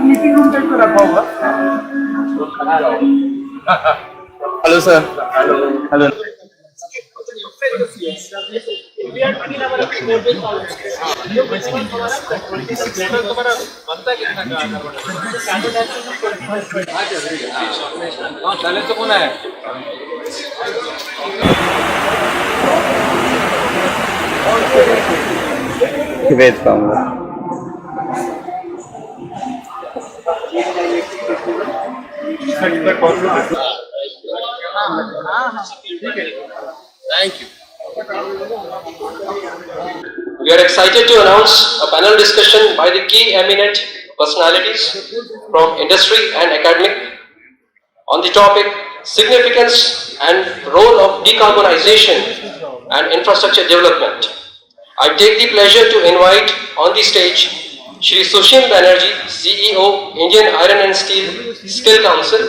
Meeting room type का रखा हुआ। Hello sir. हेलो। कौन है? भेज पाऊंगा। Thank you. We are excited to announce a panel discussion by the key eminent personalities from industry and academic on the topic significance and role of decarbonization and infrastructure development. I take the pleasure to invite on the stage Shri Sushil Banerjee, CEO, Indian Iron and Steel Skill Council,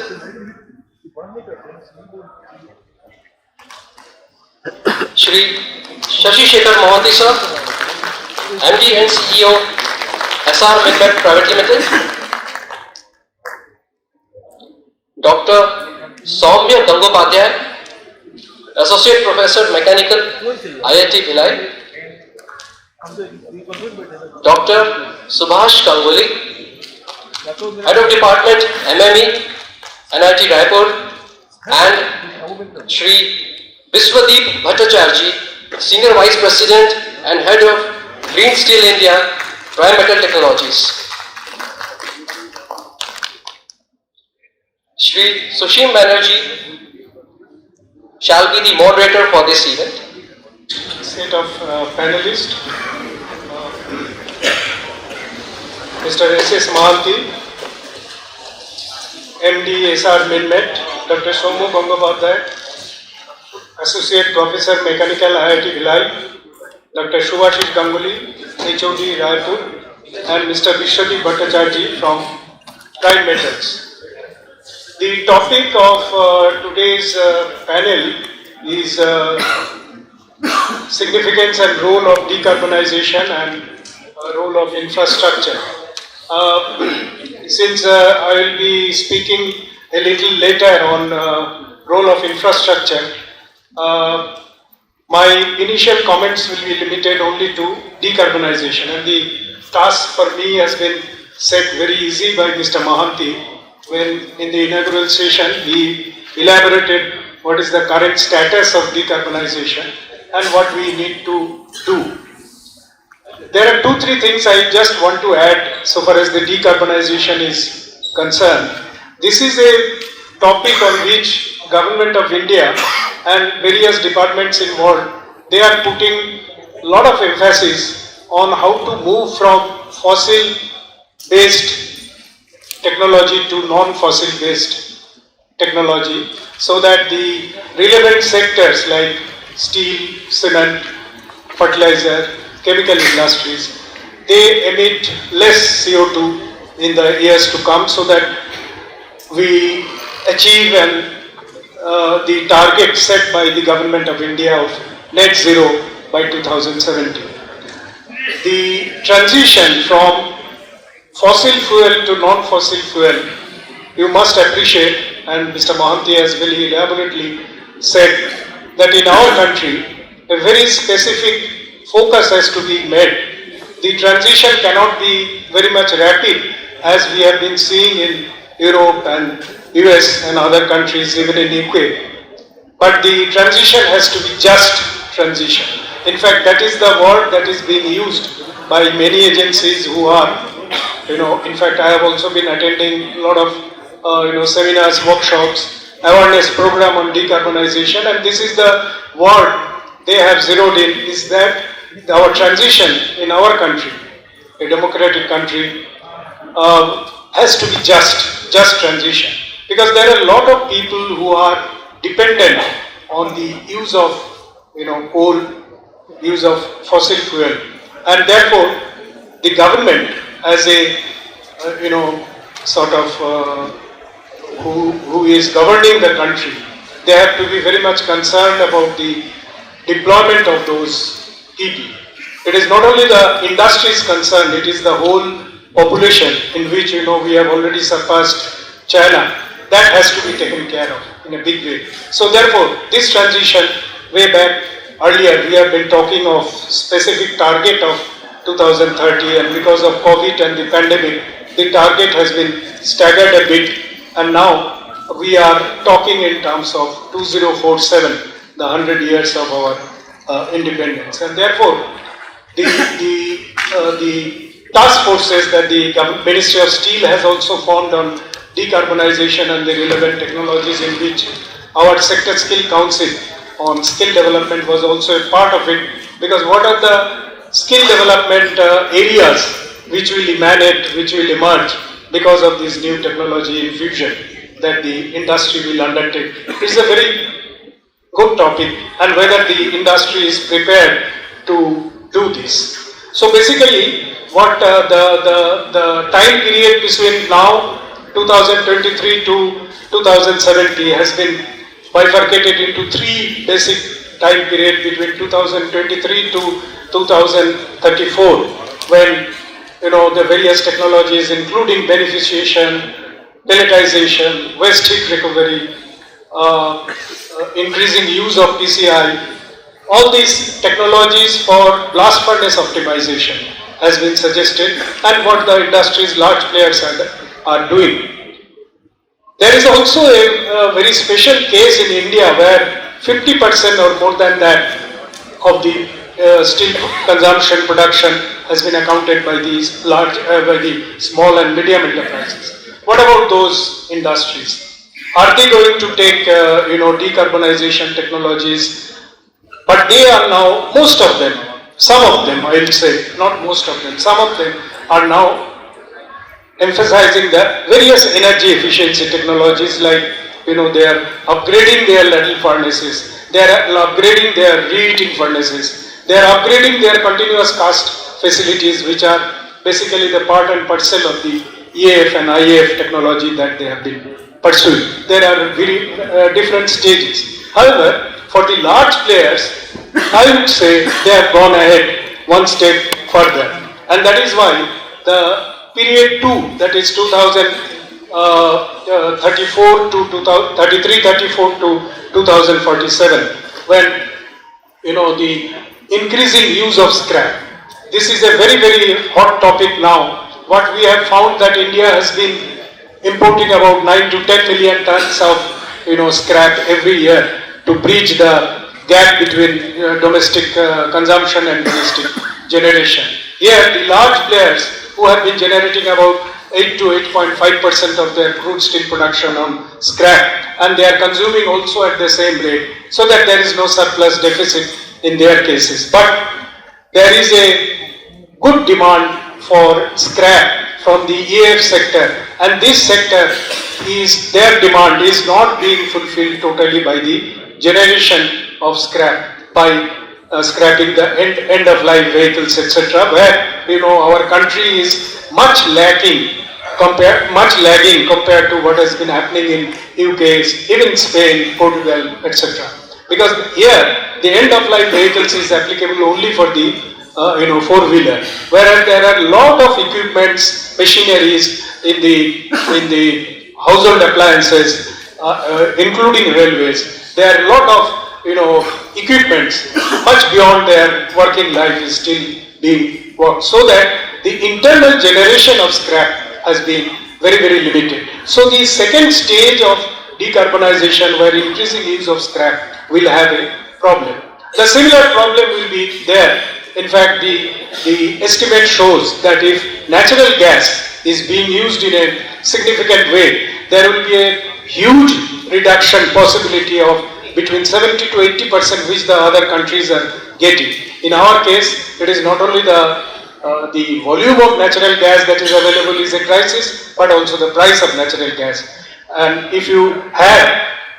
Shri Shashi Shekhar Mohanty sir, MD and CEO, SR Midmet Private Limited, Dr. Soumya Gangopadhyay, Associate Professor Mechanical, IIT Bhilai, Dr. Subhash Ganguly, Head of Department MME, NIT Raipur, and Shri Vishwadeep Bhattacharjee, Senior Vice President and Head of Green Steel India, Tri-Metal Technologies. Shri Sushil Banerjee shall be the moderator for this event. Set of panelists, Mr. S.S. Mohanty, MD SR Midmet, Dr. Somu Gangopadhyay, Associate Professor Mechanical IIT Bhilai, Dr. Subhash Ganguly, HOD Raipur, and Mr. Vishwadeep Bhattacharjee from Prime Metals. The topic of today's panel is significance and role of decarbonization and role of infrastructure. Since I will be speaking a little later on role of infrastructure, my initial comments will be limited only to decarbonization, and the task for me has been set very easy by Mr. Mohanty when in the inaugural session he elaborated what is the current status of decarbonization and what we need to do. There are 2-3 things I just want to add so far as the decarbonization is concerned. This is a topic on which Government of India and various departments involved, they are putting a lot of emphasis on how to move from fossil based technology to non-fossil based technology, so that the relevant sectors like steel, cement, fertilizer, chemical industries, they emit less CO2 in the years to come, so that we achieve the target set by the Government of India of net zero by 2070. The transition from fossil fuel to non-fossil fuel, you must appreciate, and Mr. Mohanty has very elaborately said, that in our country, a very specific focus has to be made. The transition cannot be very much rapid as we have been seeing in Europe and US and other countries, even in UK. But the transition has to be just transition. In fact, that is the word that is being used by many agencies who are, in fact, I have also been attending a lot of, seminars, workshops, awareness program on decarbonization, and this is the word they have zeroed in, is that our transition in our country, a democratic country, has to be just transition. Because there are a lot of people who are dependent on the use of, coal, use of fossil fuel, and therefore the government as a, who is governing the country, they have to be very much concerned about the deployment of those people. It is not only the industry's concern, it is the whole population in which we have already surpassed China, that has to be taken care of in a big way. So therefore, this transition way back earlier, we have been talking of specific target of 2030, and because of COVID and the pandemic, the target has been staggered a bit, and now we are talking in terms of 2047, the 100 years of our independence, and therefore the task forces that the Ministry of Steel has also formed on decarbonization and the relevant technologies, in which our Sector Skill Council on skill development was also a part of it, because what are the skill development areas which will emanate, which will emerge because of this new technology infusion that the industry will undertake. It's a very good topic, and whether the industry is prepared to do this. So basically, what the time period between now 2023 to 2070 has been bifurcated into three basic time period between 2023 to 2034, when the various technologies including beneficiation, pelletization, waste heat recovery, increasing use of PCI, all these technologies for blast furnace optimization has been suggested, and what the industry's large players are doing. There is also a very special case in India where 50% or more than that of the steel consumption production has been accounted by these large, by the small and medium enterprises. What about those industries? Are they going to take decarbonization technologies? But they are now, most of them, some of them, I will say, not most of them, some of them are now emphasizing the various energy efficiency technologies, like they are upgrading their ladle furnaces, they are upgrading their reheating furnaces, they are upgrading their continuous cast facilities, which are basically the part and parcel of the EAF and IAF technology that they have been pursuing. There are very different stages. However, for the large players, I would say they have gone ahead one step further, and that is why the period 2, that is 2034 to 34 to 2047, when the increasing use of scrap. This is a very, very hot topic now. What we have found that India has been importing about 9 to 10 million tons of scrap every year to bridge the gap between domestic consumption and domestic generation. Here, the large players who have been generating about 8 to 8.5% of their crude steel production on scrap, and they are consuming also at the same rate, so that there is no surplus deficit in their cases. But there is a good demand for scrap from the EAF sector, and this sector their demand is not being fulfilled totally by the generation of scrap, by scrapping the end of life vehicles, etc., where our country is much lagging compared to what has been happening in UK, even Spain, Portugal, etc. Because here the end of life vehicles is applicable only for the four-wheeler, whereas there are a lot of equipments, machineries in the household appliances, including railways. There are a lot of equipments much beyond their working life is still being worked, so that the internal generation of scrap has been very, very limited. So the second stage of decarbonization, where increasing use of scrap, will have a problem. The similar problem will be there. In fact, the estimate shows that if natural gas is being used in a significant way, there will be a huge reduction possibility of between 70 to 80%, which the other countries are getting. In our case, it is not only the volume of natural gas that is available is a crisis, but also the price of natural gas. And if you have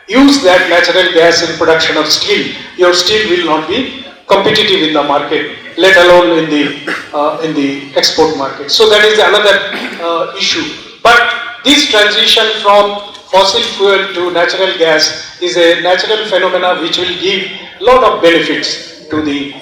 used that natural gas in production of steel, your steel will not be competitive in the market, let alone in the export market. So that is another issue. But this transition from fossil fuel to natural gas is a natural phenomena which will give a lot of benefits to the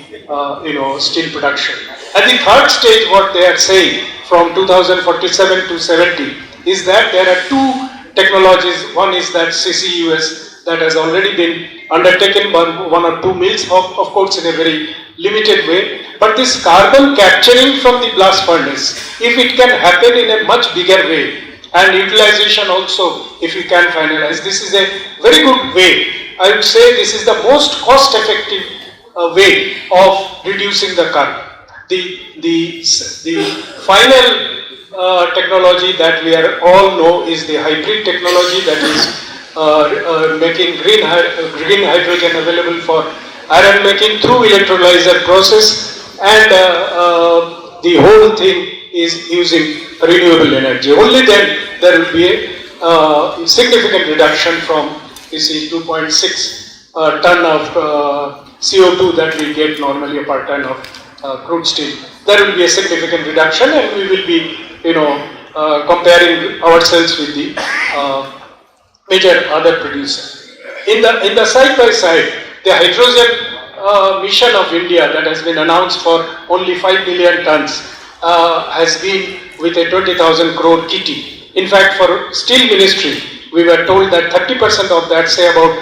steel production. At the third stage, what they are saying from 2047 to 70 is that there are two technologies. One is that CCUS that has already been undertaken by one or two mills, of course in a very limited way. But this carbon capturing from the blast furnace, if it can happen in a much bigger way, and utilization also, if you can finalize, this is a very good way. I would say this is the most cost effective way of reducing the carbon. The final technology that we are all know is the hybrid technology, that is making green hydrogen available for iron making through electrolyzer process, and the whole thing is using renewable energy. Only then there will be a significant reduction from, you see, 2.6 ton of CO2 that we get normally per ton of crude steel. There will be a significant reduction, and we will be, comparing ourselves with the major other producer. In the side by side, the hydrogen mission of India that has been announced for only 5 million tons has been with a 20,000 crore kitty. In fact, for steel ministry, we were told that 30% of that, say about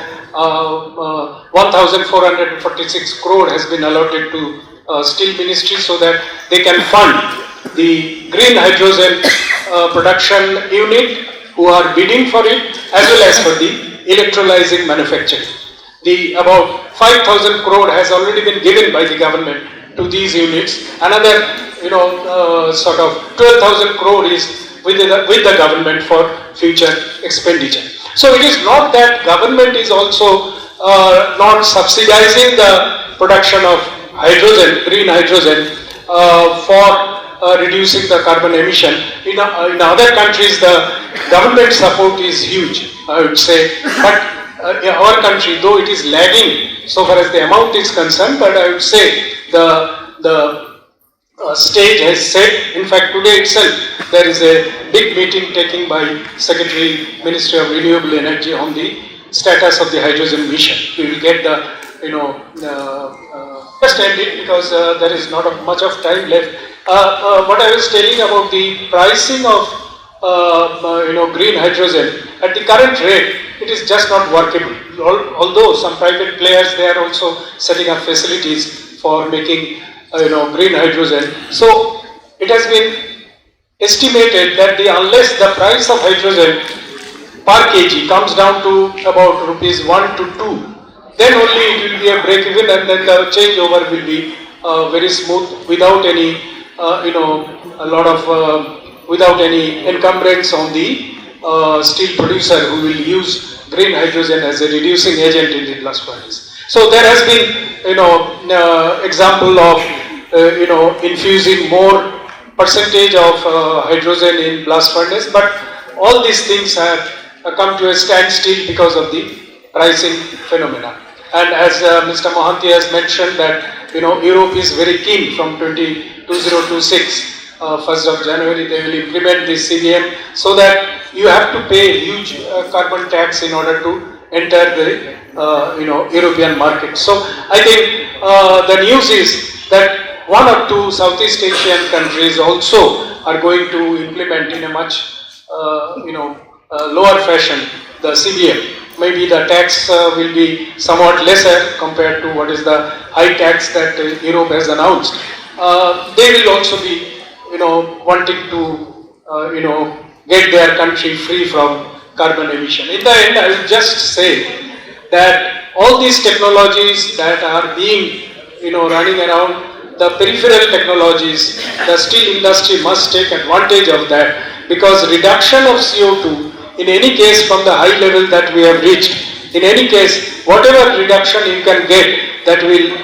1,446 crore has been allotted to steel ministry so that they can fund the green hydrogen production unit who are bidding for it, as well as for the electrolyzing manufacturing. The about 5,000 crore has already been given by the government to these units. Another, sort of 12,000 crore is with the government for future expenditure. So it is not that government is also not subsidizing the production of hydrogen, green hydrogen, for reducing the carbon emission. In other countries, the government support is huge, I would say, but in our country, though it is lagging so far as the amount is concerned, but I would say the stage has set. In fact, today itself there is a big meeting taken by Secretary Ministry of Renewable Energy on the status of the hydrogen mission. We will get the just end it because there is not much of time left. What I was telling about the pricing of green hydrogen at the current rate, it is just not workable. Although some private players, they are also setting up facilities for making green hydrogen. So it has been estimated that unless the price of hydrogen per kg comes down to about rupees 1 to 2, then only it will be a break even, and then the changeover will be very smooth without any without any encumbrance on the steel producer who will use green hydrogen as a reducing agent in the blast furnace. So there has been example of infusing more percentage of hydrogen in blast furnace, but all these things have come to a standstill because of the pricing phenomena. And as Mr. Mohanty has mentioned that Europe is very keen from 2026. 1st of January they will implement this CBM, so that you have to pay huge carbon tax in order to enter the European market. So I think the news is that one or two Southeast Asian countries also are going to implement in a much lower fashion the CBM. Maybe the tax will be somewhat lesser compared to what is the high tax that Europe has announced. They will also be wanting to get their country free from carbon emission. In the end, I will just say that all these technologies that are being running around, the peripheral technologies, the steel industry must take advantage of that, because reduction of CO2 in any case from the high level that we have reached, in any case whatever reduction you can get, that will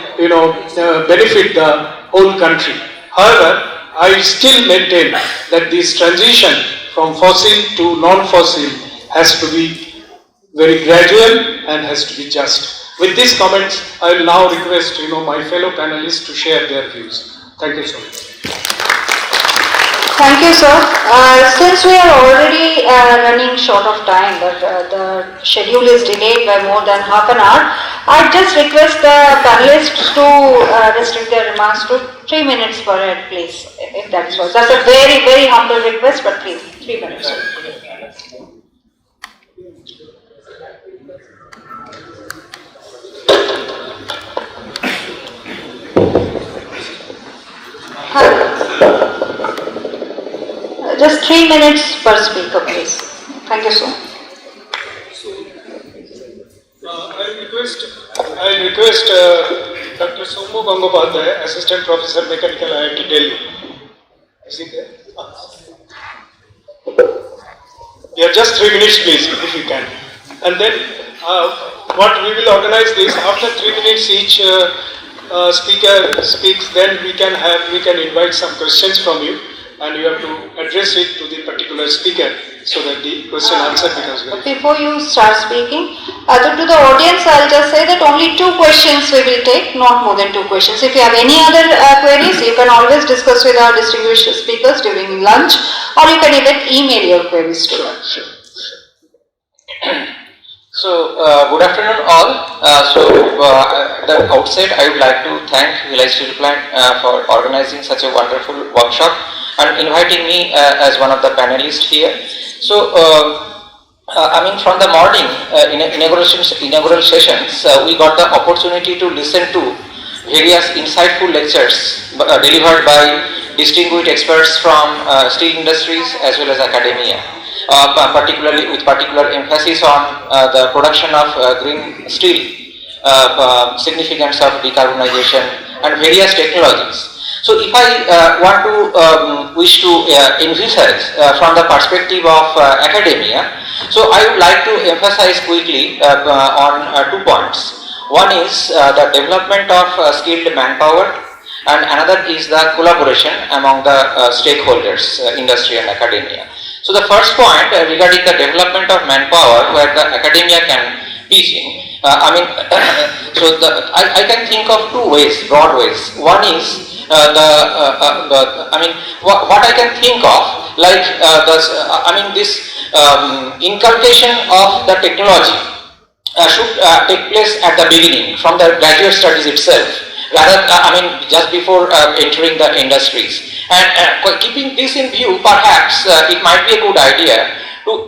benefit the whole country. However, I still maintain that this transition from fossil to non-fossil has to be very gradual and has to be just. With these comments, I will now request my fellow panelists to share their views. Thank you so much. Thank you, sir. Since we are already running short of time, but the schedule is delayed by more than half an hour, I just request the panelists to restrict their remarks to 3 minutes per head, please, if that's possible. That's a very, very humble request, but please, 3 minutes. Just 3 minutes per speaker, please. Thank you so much. I request Dr. Somu Gangopadhyay, Assistant Professor Mechanical IIT Delhi. Is he there? Yeah, just 3 minutes please, if you can. And then what we will organize this, after 3 minutes each speaker speaks, then we can invite some questions from you, and you have to address it to the particular speaker so that the question answer becomes very. Before you start speaking, to the audience, I'll just say that only 2 questions we will take, not more than 2 questions. If you have any other queries, you can always discuss with our distinguished speakers during lunch, or you can even email your queries to us. Sure. So, good afternoon all. At the outset, I would like to thank Village Steel Plant for organizing such a wonderful workshop and inviting me as one of the panelists here. So, from the morning inaugural sessions, we got the opportunity to listen to various insightful lectures delivered by distinguished experts from steel industries as well as academia. Particularly with particular emphasis on the production of green steel, significance of decarbonization and various technologies. So if I want to wish to envisage from the perspective of academia, so I would like to emphasize quickly on 2 points. One is the development of skilled manpower, and another is the collaboration among the stakeholders, industry and academia. So the first point regarding the development of manpower, where the academia can pitch in, I can think of 2 ways, broad ways. One is what I can think of, like this inculcation of the technology should take place at the beginning, from the graduate studies itself, rather just before entering the industries. And keeping this in view, perhaps it might be a good idea to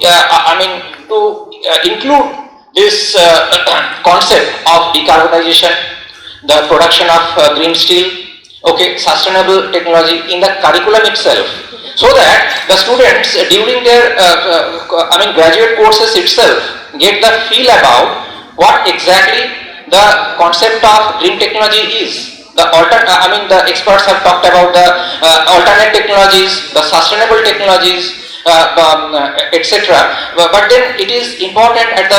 include this concept of decarbonization, the production of green steel, sustainable technology in the curriculum itself, so that the students during their graduate courses itself get the feel about what exactly the concept of green technology is. The experts have talked about the alternate technologies, the sustainable technologies, etc. But then it is important at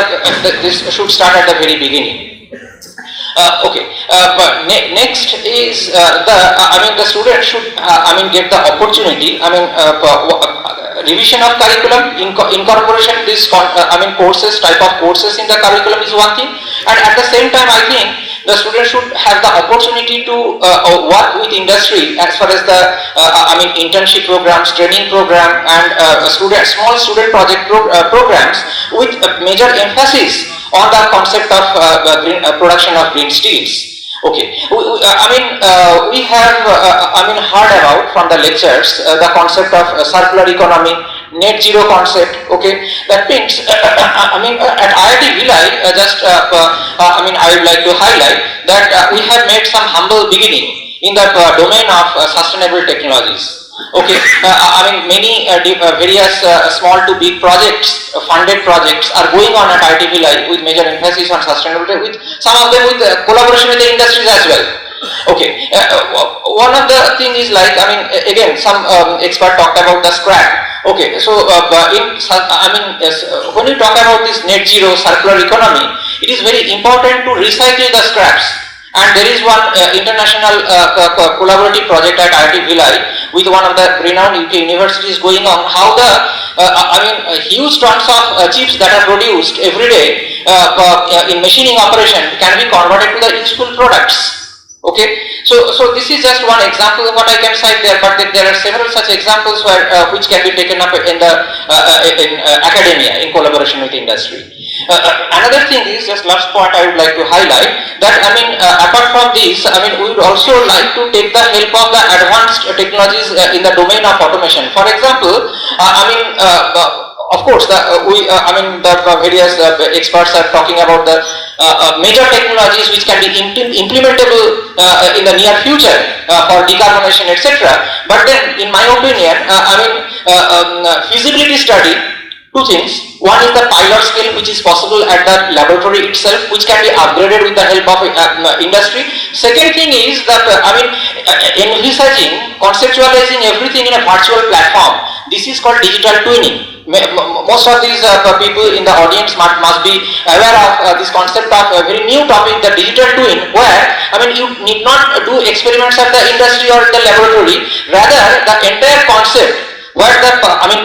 this should start at the very beginning. Next is the student should get the opportunity. Revision of curriculum, incorporation this courses, type of courses in the curriculum is one thing, and at the same time I think the student should have the opportunity to work with industry as far as the internship programs, training program, and small student project programs with major emphasis on the concept of production of green steels. We have heard about from the lectures the concept of circular economy, net zero concept. That means at IIT Bhilai, I would like to highlight that we have made some humble beginning in the domain of sustainable technologies. Many various small to big projects, funded projects are going on at IIT Bhilai with major emphasis on sustainability, with some of them with collaboration with the industries as well. One of the things is like, again, some expert talked about the scrap. When you talk about this net zero circular economy, it is very important to recycle the scraps. And there is one international collaborative project at IIT Bhilai with one of the renowned UK universities going on, how the huge tons of chips that are produced every day in machining operation can be converted to the useful products. So this is just one example of what I can cite there, but there are several such examples which can be taken up in the in academia in collaboration with industry. Another thing is, just last point I would like to highlight, that apart from this, we would also like to take the help of the advanced technologies in the domain of automation. For example, of course, the various experts are talking about the major technologies which can be implementable in the near future for decarbonization, etc. But then, in my opinion, feasibility study, two things. One is the pilot scale, which is possible at the laboratory itself, which can be upgraded with the help of industry. Second thing is that envisaging, conceptualizing everything in a virtual platform. This is called digital twinning. Most of these people in the audience must be aware of this concept of a very new topic, the digital twin, where you need not do experiments at the industry or the laboratory. Rather, the entire concept, where the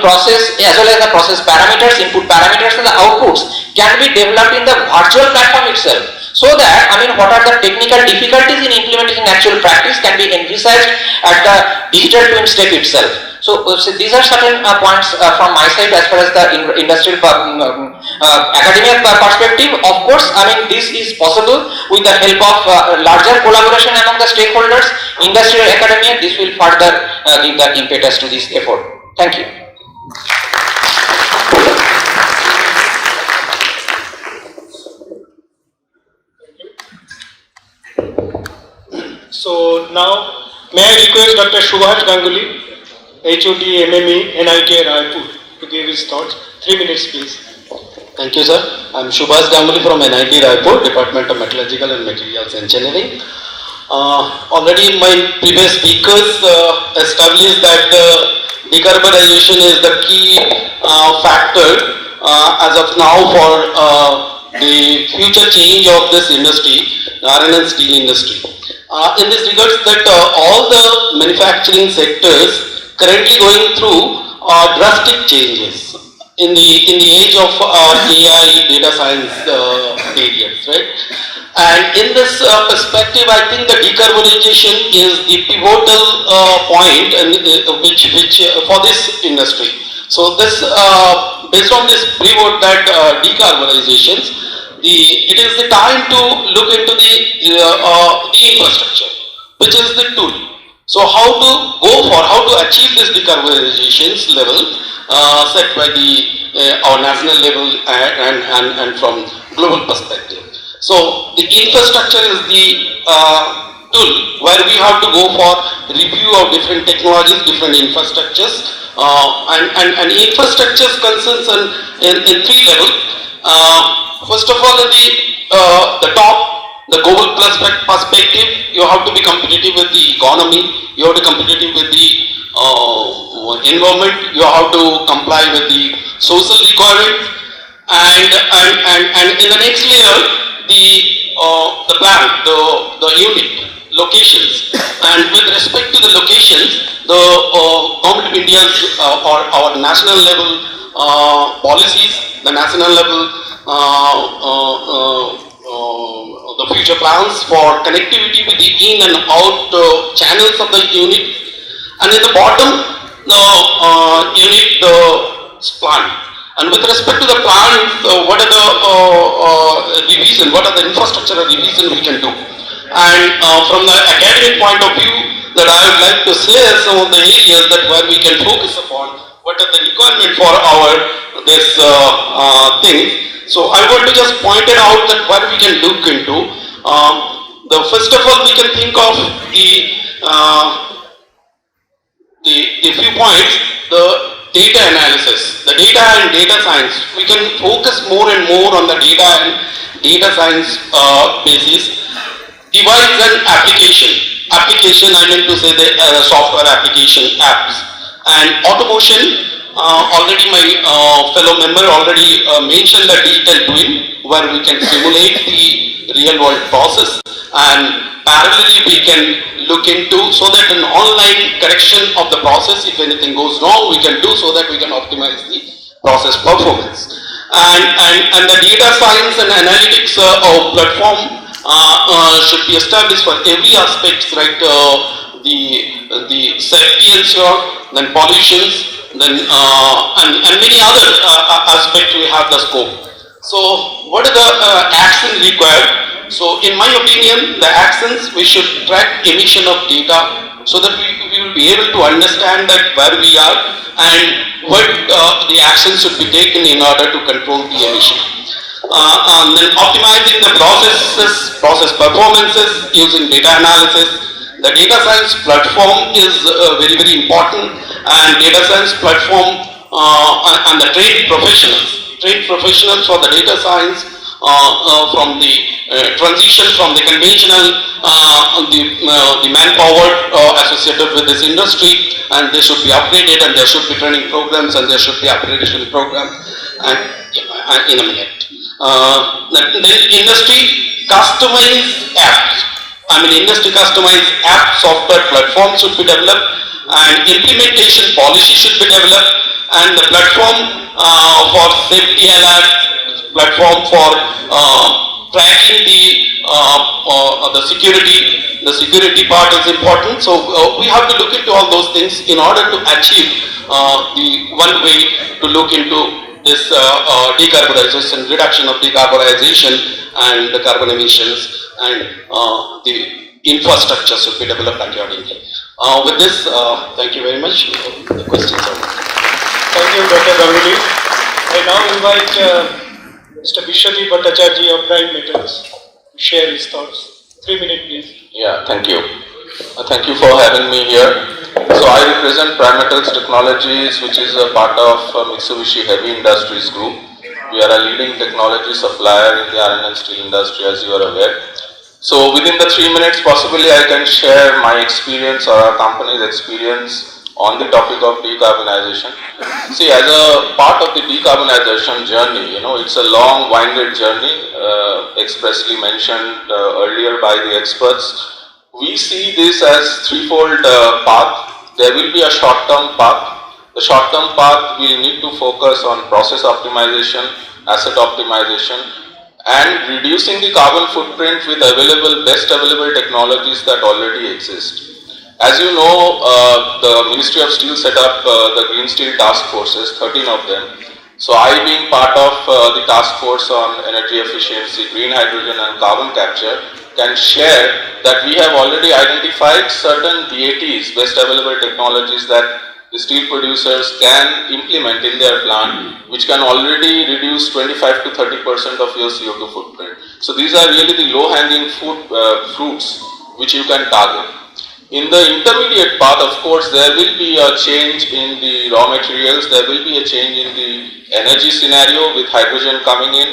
process as well as the process parameters, input parameters and the outputs can be developed in the virtual platform itself, so that what are the technical difficulties in implementing in actual practice can be envisaged at the digital twin step itself. So these are certain points from my side as far as the industrial academia perspective. Of course, this is possible with the help of larger collaboration among the stakeholders, industrial academia. This will further give the impetus to this effort. Thank you. So now, may I request Dr. Subhash Ganguly, HOD MME, NIT Raipur, to give his thoughts. 3 minutes, please. Thank you, sir. I am Subhash Ganguly from NIT Raipur, Department of Metallurgical and Materials Engineering. Already my previous speakers established that decarbonization is the key factor as of now for the future change of this industry, the RINL steel industry. In this regards, that all the manufacturing sectors currently going through drastic changes in the age of AI, data science areas, right? And in this perspective, I think the decarbonization is the pivotal point, and which for this industry. So this, based on this pivot, that decarbonizations, it is the time to look into the infrastructure, which is the tool. So how to achieve this decarbonization level set by our national level and from global perspective. So the infrastructure is the tool where we have to go for review of different technologies, different infrastructures, and infrastructures concerns in 3 levels. First of all, in the top, the global perspective, you have to be competitive with the economy, you have to be competitive with the environment, you have to comply with the social requirements, and in the next layer, the plant, the unit, locations, and with respect to the locations, the Government of India's or our national level policies, the national level the future plans for connectivity with the in and out channels of the unit, and in the bottom, the unit, the plant. And with respect to the plant, what are the revision, what are the infrastructural revision we can do? And from the academic point of view, that I would like to say some of the areas that where we can focus upon, what are the requirement for our this thing. So I want to just point it out that what we can look into. The first of all, we can think of the few points, the data analysis, the data and data science. We can focus more and more on the data and data science basis. Device and application, I mean to say the software application apps. And automation, already my fellow member already mentioned the digital twin, where we can simulate the real world process, and parallelly we can look into so that an online correction of the process, if anything goes wrong, we can do so that we can optimize the process performance. And the data science and analytics platform should be established for every aspect, right? The safety ensure, then pollutions, then and many other aspects we have the scope. So, what are the actions required? So, in my opinion, the actions we should track emission of data so that we will be able to understand that where we are and what the actions should be taken in order to control the emission. And then optimizing the processes, process performances using data analysis. The data science platform is very, very important, and data science platform and the trained professionals for the data science from the transition from the conventional the manpower associated with this industry, and they should be upgraded, and there should be training programs, and there should be upgradation program, and in a minute. Then industry customized apps. Industry customized app software platform should be developed, and implementation policy should be developed, and the platform for safety alert, platform for tracking the security. The security part is important, so we have to look into all those things in order to achieve the one way to look into this decarbonization, reduction of decarbonization and the carbon emissions, and the infrastructure should be developed accordingly. With this, thank you very much. The questions are. Thank you, Dr. Ganguly. I now invite Mr. Vishwajit Bhattacharjee of Prime Metals to share his thoughts. 3 minutes, please. Yeah, thank you. Thank you for having me here. So I represent Prime Metals Technologies, which is a part of Mitsubishi Heavy Industries Group. We are a leading technology supplier in the iron and steel industry, as you are aware. So within the 3 minutes, possibly I can share my experience or our company's experience on the topic of decarbonization. See, as a part of the decarbonization journey, it's a long, winded journey, expressly mentioned earlier by the experts. We see this as threefold path. There will be a short-term path. The short-term path will need to focus on process optimization, asset optimization, and reducing the carbon footprint with best available technologies that already exist. As you know, the Ministry of Steel set up the Green Steel Task Forces, 13 of them. So I, being part of the task force on energy efficiency, green hydrogen and carbon capture, can share that we have already identified certain BATs, best available technologies, that the steel producers can implement in their plant, which can already reduce 25 to 30% of your CO2 footprint. So these are really the low-hanging fruits which you can target. In the intermediate path, of course, there will be a change in the raw materials, there will be a change in the energy scenario with hydrogen coming in.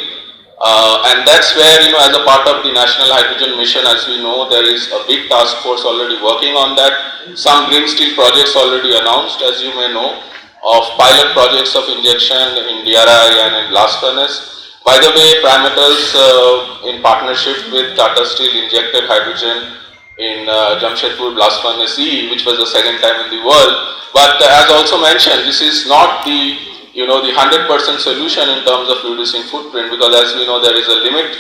And that's where, as a part of the National Hydrogen Mission, as we know, there is a big task force already working on that. Some green steel projects already announced, as you may know, of pilot projects of injection in DRI and in blast furnace. By the way, Prime Metals, in partnership with Tata Steel, injected hydrogen in Jamshedpur blast furnace E, which was the second time in the world. But as also mentioned, this is not the the 100% solution in terms of reducing footprint, because as we know, there is a limit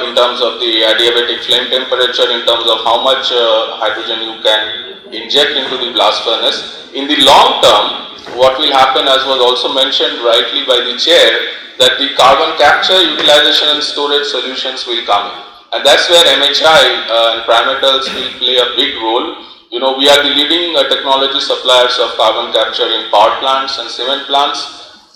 in terms of the adiabatic flame temperature, in terms of how much hydrogen you can inject into the blast furnace. In the long term, what will happen, as was also mentioned rightly by the chair, that the carbon capture, utilization and storage solutions will come in. And that's where MHI and Prime Metals will play a big role. We are the leading technology suppliers of carbon capture in power plants and cement plants.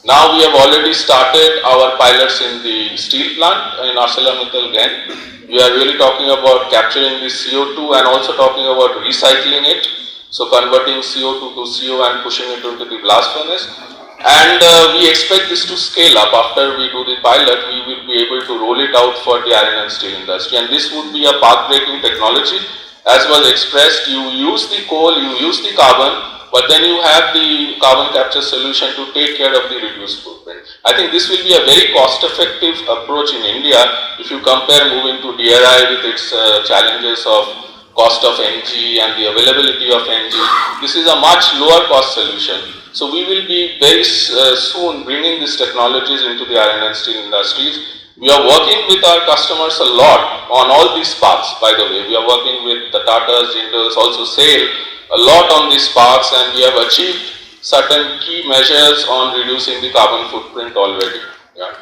Now we have already started our pilots in the steel plant in ArcelorMittal again. We are really talking about capturing the CO2 and also talking about recycling it. So converting CO2 to CO and pushing it into the blast furnace. And we expect this to scale up. After we do the pilot, we will be able to roll it out for the iron and steel industry. And this would be a path-breaking technology. As was expressed, you use the coal, you use the carbon, but then you have the carbon capture solution to take care of the reduced footprint. I think this will be a very cost-effective approach in India if you compare moving to DRI with its challenges of cost of NG and the availability of NG. This is a much lower cost solution. So we will be very soon bringing these technologies into the iron and steel industries. We are working with our customers a lot on all these paths, by the way. We are working with the Tatas, Jindals, also SAIL, a lot on these paths, and we have achieved certain key measures on reducing the carbon footprint already. Yeah.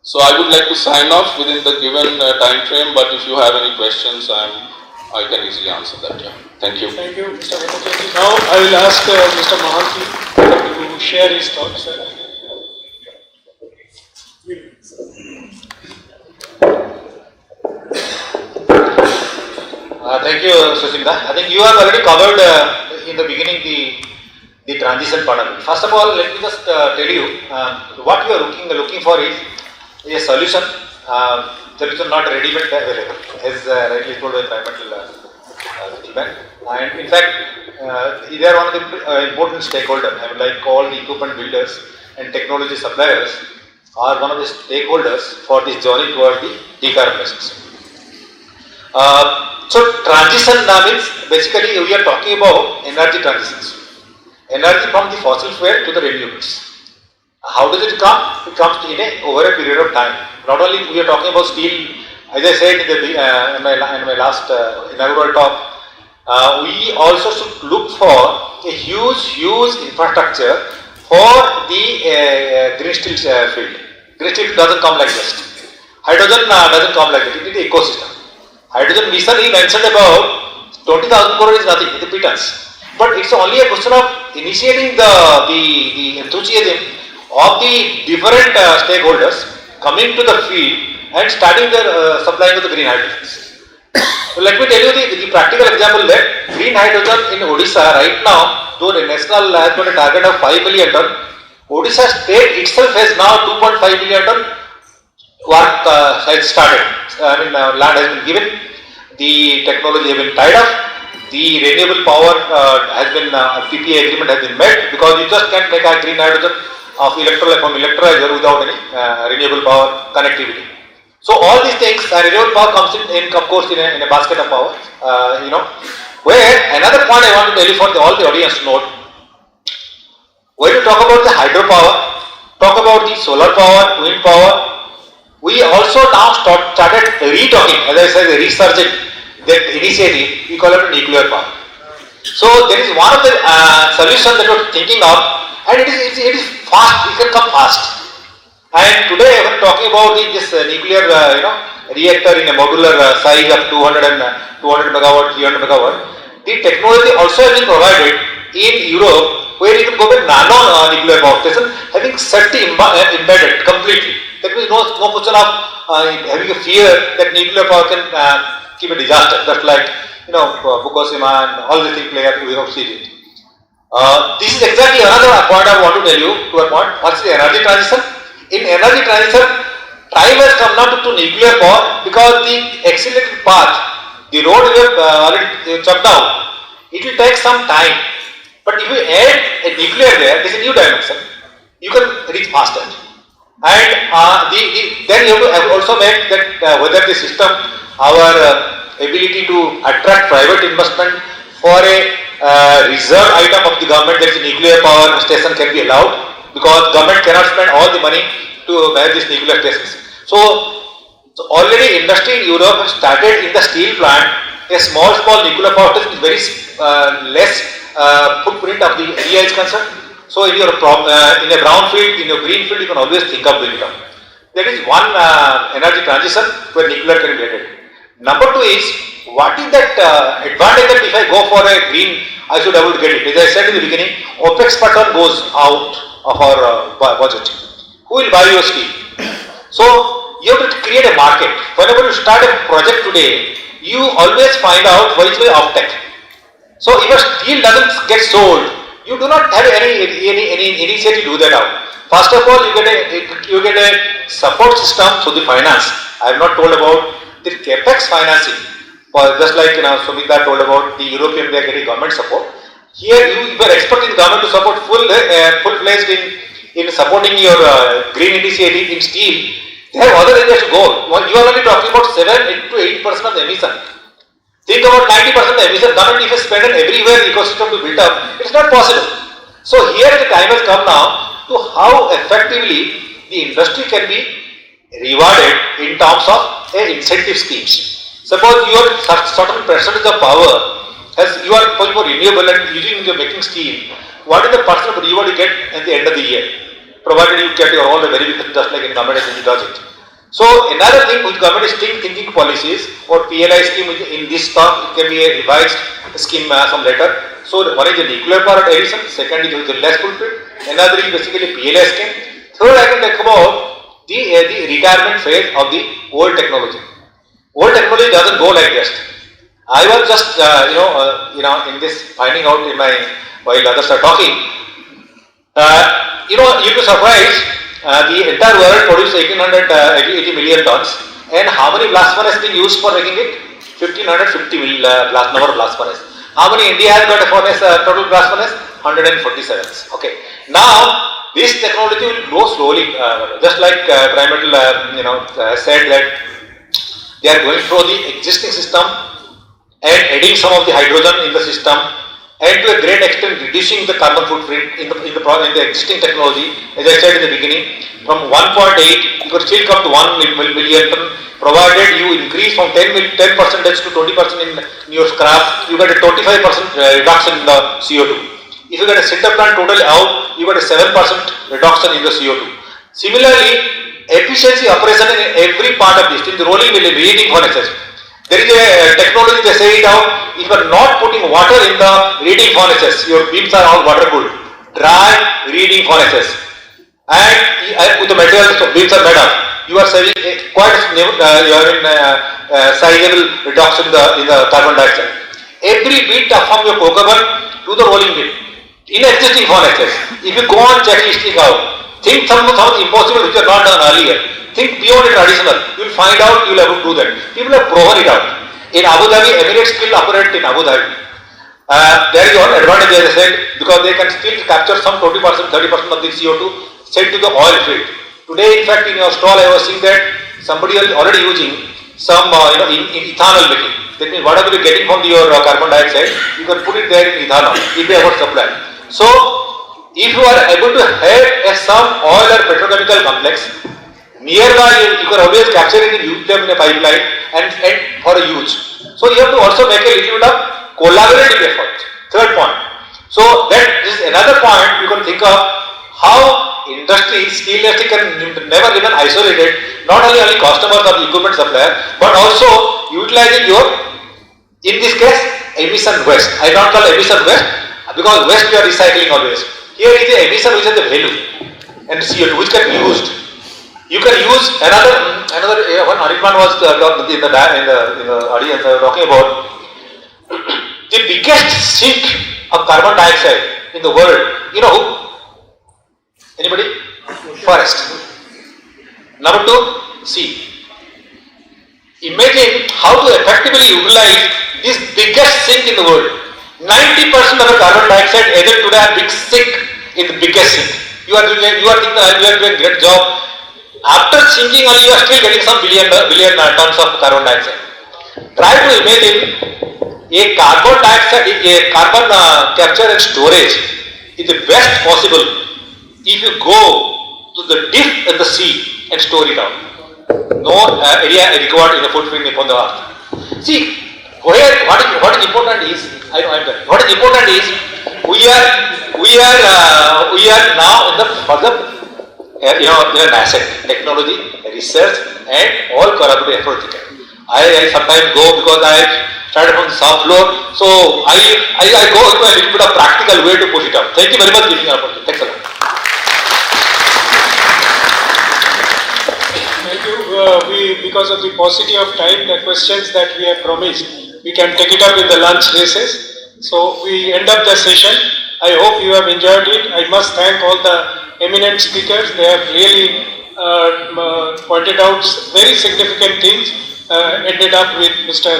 So I would like to sign off within the given time frame, but if you have any questions, I can easily answer that. Yeah. Thank you. Thank you, Mr. Bhattacharya. Now I will ask Mr. Mahanti to share his thoughts. Thank you, Susinda. I think you have already covered in the beginning the transition part of it. First of all, let me just tell you what you are looking for is a solution. Solution not ready-made available, as rightly told by environmental gentleman. And in fact, they are one of the important stakeholders. I would like all the equipment builders and technology suppliers are one of the stakeholders for this journey towards the decarbonization. So transition means basically we are talking about energy transitions. Energy from the fossil fuel to the renewables. How does it come? It comes over a period of time. Not only we are talking about steel, as I said in my last inaugural talk, we also should look for a huge infrastructure for the green steel field. Green steel doesn't come like this. Hydrogen doesn't come like that. It is the ecosystem. Hydrogen mission he mentioned about 20,000 crore is nothing, it's a pittance. But it's only a question of initiating the enthusiasm of the different stakeholders coming to the field and starting the supplying of the green hydrogen. So let me tell you the practical example that green hydrogen in Odisha right now, though the national has got a target of 5 million ton, Odisha state itself has now 2.5 million ton work has started. Land has been given, the technology has been tied up, the renewable power has been, PPA agreement has been met, because you just can't make a green hydrogen of electrolyzer without any renewable power connectivity. So all these things, renewable power comes in of course in a basket of power, Where another point I want to tell you for all the audience to note, when you talk about the hydropower, talk about the solar power, wind power, we also now started re-talking, as I said, resurging that initiative, we call it nuclear power. So there is one of the solutions that we're thinking of, and it is fast, it can come fast. And today when talking about this nuclear reactor in a modular size of 200 megawatt, 300 megawatt, the technology also has been provided in Europe, where you can go with nano nuclear power station having safety embedded completely. That means no question of having a fear that nuclear power can keep a disaster, just like Fukushima and all the things we have seen it. This is exactly another point I want to tell you to a point. What's the energy transition? In energy transition, time has come now to nuclear power, because the accelerated path, the road we have already chopped down, it will take some time. But if you add a nuclear there, this is a new dimension. You can reach faster. And then you have to also make that whether the system, our ability to attract private investment for a reserve item of the government, that is nuclear power station, can be allowed, because government cannot spend all the money to buy these nuclear stations. So already industry in Europe has started in the steel plant a small nuclear power station is very less footprint of the area is concerned. So in your in a brown field, in your green field, you can always think of doing it. That is one energy transition where nuclear can be added. Number two is, what is that advantage that if I go for a green, I should be able to get it. As I said in the beginning, OPEX per ton goes out of our budget. Who will buy your steel? So you have to create a market. Whenever you start a project today, you always find out what is the offtake. So if a steel doesn't get sold, you do not have any initiative to do that out. First of all, you get a support system through the finance. I have not told about the capex financing. Just like Sumita told about the European, they are getting government support. Here you are expecting government to support full-fledged in supporting your green initiative in steel. They have other areas to go. You are only talking about 7 to 8% of the emission. Think about 90% of the emission. Government if you spend everywhere the ecosystem to build up, it's not possible. So here the time has come now to how effectively the industry can be rewarded in terms of incentive schemes. Suppose you are certain percentage of power as you are going for renewable and using your making steel. What is the percent of reward you get at the end of the year? Provided you get your all the verification just like in government energy does it. So another thing which government is still thinking policies or PLI scheme in this term, it can be a revised scheme some later. So one is the nuclear power addition, second is the less fulfilled, another is basically PLI scheme. Third I can talk about the retirement phase of the old technology. Old technology doesn't go like this. I was just in this finding out in my while others are talking. You'll be surprised. The entire world produces 80 million tons, and how many blast furnaces being used for making it? 1550 million number of blast furnaces. How many India has got a furnace, total blast furnace? 147. Okay. Now this technology will grow slowly, just like Prime Minister said that they are going through the existing system and adding some of the hydrogen in the system, and to a great extent reducing the carbon footprint in the existing technology. As I said in the beginning, from 1.8 you could still come to 1 million ton, provided you increase from 10% to 20% in your scrap, you get a 25% reduction in the CO2. If you get a sinter plant total out, you get a 7% reduction in the CO2. Similarly, efficiency operation in every part of this, in the rolling mill, reheating furnaces. There is a technology, they say it out, if you are not putting water in the reheating furnaces, your beams are all water cooled. Dry reheating furnaces. And with the materials beams are made of, you are saving quite sizable reduction in the carbon dioxide. Every bit from your coke oven to the rolling mill, in existing furnaces, if you go on checking out, think something impossible which you have not done earlier. Think beyond the traditional. You will find out you will have to do that. People have proven it out. In Abu Dhabi, Emirates still operate in Abu Dhabi. There is one advantage, as I said, because they can still capture some 20%, 30% of the CO2 sent to the oil field. Today, in fact, in your stall, I was seeing that somebody is already using some, in ethanol making. That means whatever you are getting from your carbon dioxide, you can put it there in ethanol if they have supply. So, if you are able to have some oil or petrochemical complex nearby, you can always capture it and use them in a pipeline and for a use. So you have to also make a little bit of collaborative effort. Third point. So that is another point you can think of how industry, steel industry can never remain isolated, not only customers or the equipment supplier, but also utilizing your, in this case, emission waste. I don't call emission waste because waste we are recycling always. Here is the emission which is the value and CO2 which can be used. You can use another one. Arifman was in the audience talking about the biggest sink of carbon dioxide in the world. You know who? Anybody? Forest. Number 2, sea. Imagine how to effectively utilize this biggest sink in the world. 90% of the carbon dioxide added today are big sink in the biggest sink. You are doing a great job. After sinking only, you are still getting some billion tons of carbon dioxide. Try to imagine a carbon capture and storage is the best possible if you go to the deep in the sea and store it out. No area required in the footprint upon the earth. See, what is important is, what is important is we are now in the further an asset, technology, research, and all collaborative effort. I sometimes go because I started from the soft floor, so I go into a little bit of practical way to push it up. Thank you very much for giving an opportunity. Thanks a lot. Thank you. Because of the paucity of time, the questions that we have promised, we can take it up in the lunch recess. So we end up the session. I hope you have enjoyed it. I must thank all the eminent speakers. They have really pointed out very significant things, ended up with Mr.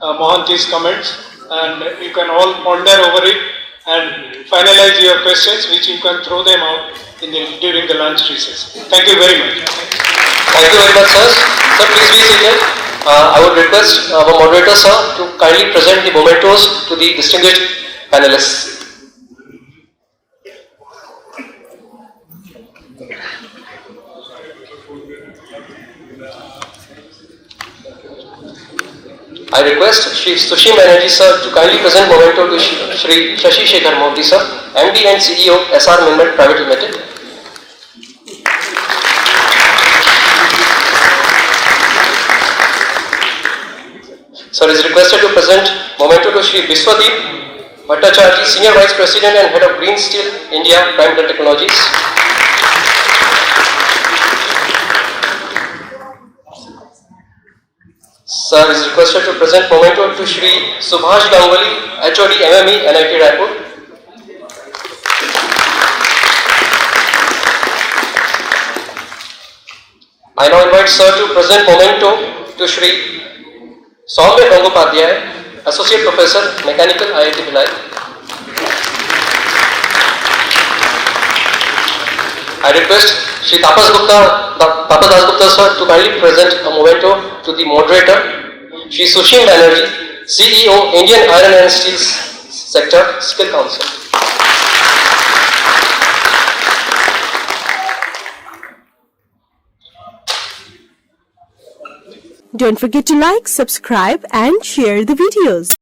Mohanty's comments, and you can all ponder over it and finalize your questions, which you can throw them out during the lunch recess. Thank you very much. Thank you very much, sir. Sir, please be seated. I would request our moderator, sir, to kindly present the mementos to the distinguished panelists. I request Shri Sushim Banerjee sir to kindly present memento to Shri Shashi Shekhar Modi sir, MD and CEO SR Minmet Private Limited. Sir is requested to present memento to Shri Biswadeep Bhattacharya, Senior Vice President and Head of Green Steel India Prime Metal Technologies. Sir is requested to present memento to Shri Subhash Ganguly, HOD MME, NIT Raipur. I now invite Sir to present memento to Shri Soumya Gangopadhyay, Associate Professor, Mechanical, IIT Bhilai. I request Shri Tapas Dasgupta Sir to kindly present a memento to the moderator, Shri Sushil Banerjee, CEO, Indian Iron and Steel Sector, Skill Council. Don't forget to like, subscribe and share the videos.